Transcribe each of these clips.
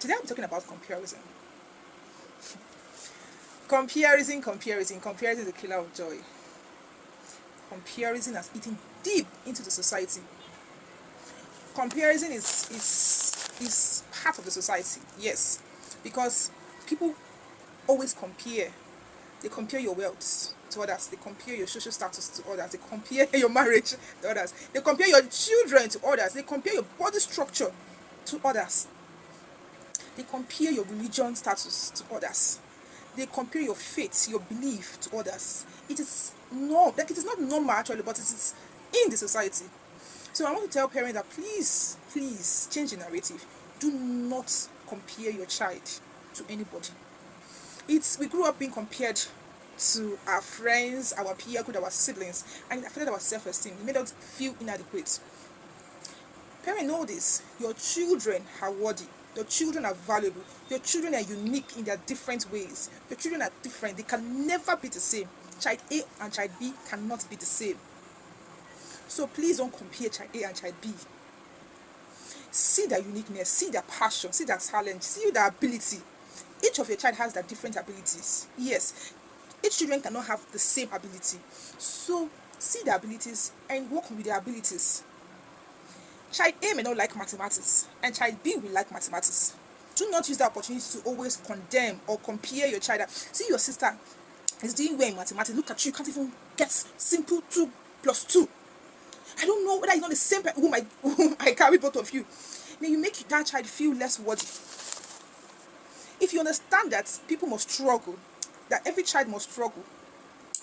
Today I'm talking about comparison. Comparison is the killer of joy. Comparison has eaten deep into the society. Comparison is part of the society, yes, because people always compare. They compare your wealth to others. They compare your social status to others. They compare your marriage to others. They compare your children to others. They compare your body structure to others. They compare your religion status to others. They compare your faith, your belief to others. It is it is not normal actually, but it is in the society. So I want to tell parents that please change the narrative. Do not compare your child to anybody. We grew up being compared to our friends, our peer group, our siblings, and it affected our self-esteem. It made us feel inadequate. Parents, know this. Your children are worthy. Your children are valuable. Your children are unique in their different ways. Your children are different. They can never be the same. Child A and child B cannot be the same. So please don't compare child A and child B. See their uniqueness, see their passion, see their talent, see their ability. Each of your child has their different abilities. Yes, each children cannot have the same ability. So see their abilities and work with their abilities. Child A may not like mathematics and child B will like mathematics. Do not use the opportunity to always condemn or compare your child. See your sister is doing well in mathematics. Look at you can't even get simple 2 plus 2. I don't know whether it's not the same person whom I carry both of you. Then you make that child feel less worthy. If you understand that people must struggle, that every child must struggle,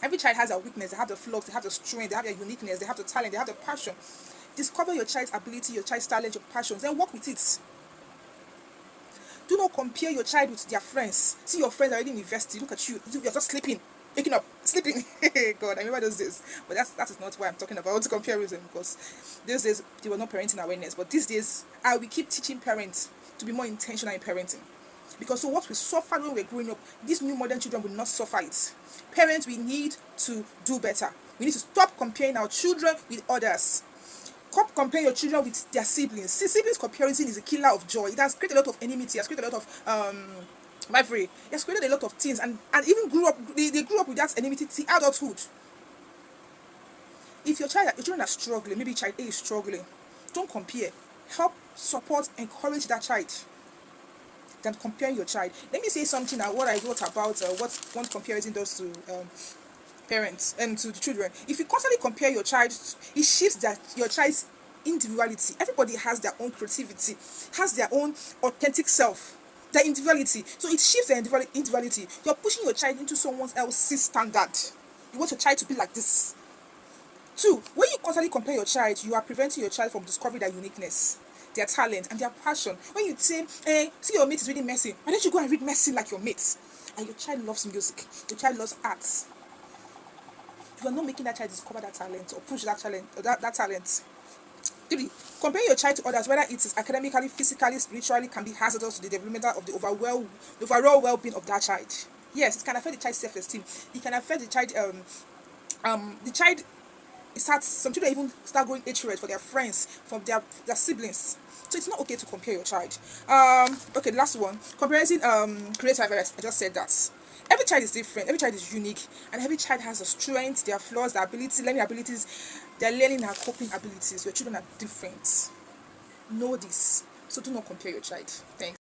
every child has a weakness, they have the flaws, they have the strength, they have their uniqueness, they have the talent, they have the passion. Discover your child's ability, your child's talent, your passions, then work with it. Do not compare your child with their friends. See your friends are already in university. Look at you. You're just sleeping, waking up, sleeping. God, I remember those days. But that is not why I'm talking about comparison, because those days there was no parenting awareness. But these days, I will keep teaching parents to be more intentional in parenting. Because so what we suffered when we were growing up, these new modern children will not suffer it. Parents, we need to do better. We need to stop comparing our children with others. Stop comparing your children with their siblings. See, siblings comparison is a killer of joy. It has created a lot of enmity. It has created a lot of rivalry. It has created a lot of things, and even they grew up with that enmity till adulthood. If your children are struggling, maybe child A is struggling, don't compare. Help, support, encourage that child than comparing your child. Let me say something what I wrote about what comparison does to parents and to the children. If you constantly compare your child, it shifts your child's individuality. Everybody has their own creativity, has their own authentic self, their individuality. So it shifts their individuality. You're pushing your child into someone else's standard. You want your child to be like this. Two, when you constantly compare your child, you are preventing your child from discovering their uniqueness, their talent, and their passion. When you say, see your mate is reading Messi, why don't you go and read Messi like your mate? And your child loves music, your child loves arts. You are not making that child discover that talent or push that talent or that talent. Three, comparing your child to others, whether it is academically, physically, spiritually, can be hazardous to the development of the overall well-being of that child. Yes, it can affect the child's self-esteem. It can affect the child. Some children even start growing hatred for their friends, from their siblings. So it's not okay to compare your child. Okay, the last one. Comparison creates rivalry. I just said that. Every child is different, every child is unique, and every child has a strength, their flaws, their ability, learning abilities, their learning and coping abilities. Your children are different. Know this. So do not compare your child. Thanks.